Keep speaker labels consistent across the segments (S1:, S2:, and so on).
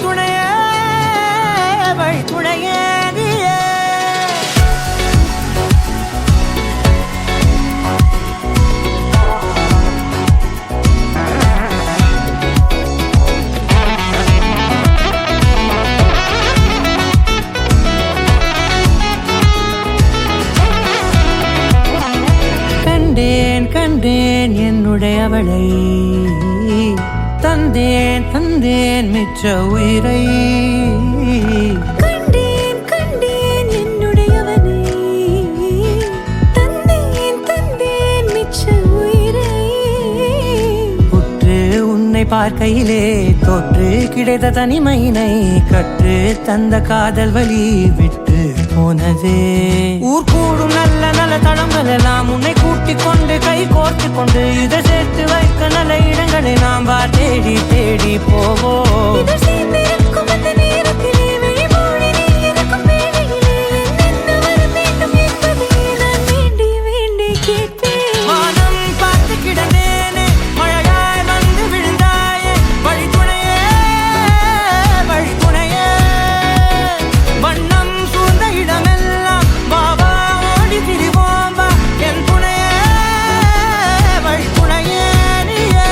S1: துணையே வழி துணையே நீயே. கண்டேன் கண்டேன் என்னுடையவளை, தந்தேன் தந்தேன் மிச்ச உயிரை.
S2: கண்டேன் கண்டேன் என்னுடையவனை, தந்தேன் தந்தேன் மிச்ச உயிரை.
S1: உற்று உன்னை பார்க்கையிலே தோற்று கிடைத்த தனிமையினை கற்று தந்த காதல் வழி விட்டு போனதே. ஊர் கூடும் நல்ல நல்ல தளங்கள் எல்லாம் உன்னை கூட்டிக் கொண்டு கை கோர்த்து கொண்டு இதை சேர்த்து வைக்க நல்ல இடங்களை நாம் தேடி தேடி போவோம்.
S2: இதழ் சேர்ந்திருக்கும் அந்த நேரத்திலே விழிமூடி நீ இருக்கும் வேளையிலே என்னென்ன வர வேண்டும் என்பதை நான் வேண்டி வேண்டி கேட்பேன்.
S1: வானம் பார்த்து கிடந்தேனே, மழையாய் வந்து விழுந்தாயே, வழி துணையே வழி துணையே. வண்ணம் சூழ்ந்த இடமெல்லாம் பாபா ஓடி திரிவோம் வா, என் துணையே வழி துணையே நீயே.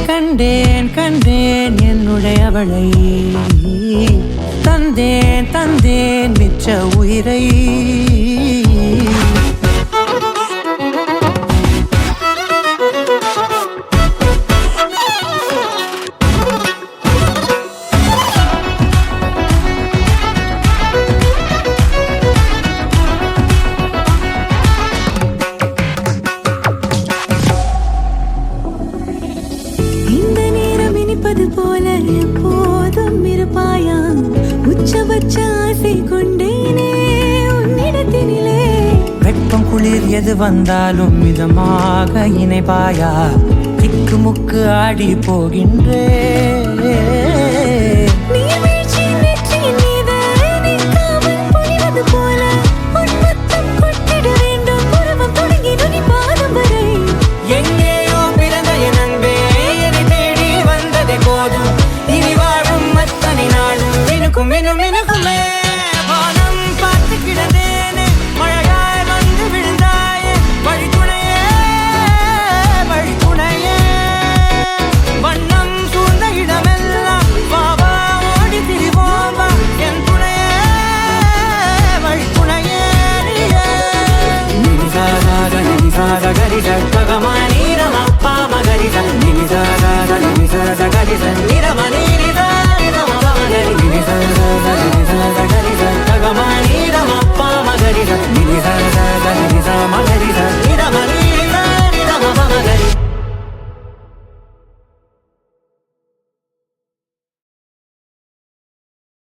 S1: கண்டேன் கண்டேன் என்னுடையவளை, தந்தேன் தந்தேன் மிச்ச உயிரை.
S2: இந்த நேரம் இனிப்பது போல எப்போதும் இருப்பாயா, உச்சபட்ச ஆசை கொண்டேனே உன்னிடத்தினிலே.
S1: வெப்பம் குளிர் எது வந்தாலும் மிதமாக இணைப்பாயா, திக்கு முக்கு ஆடி போகின்றே.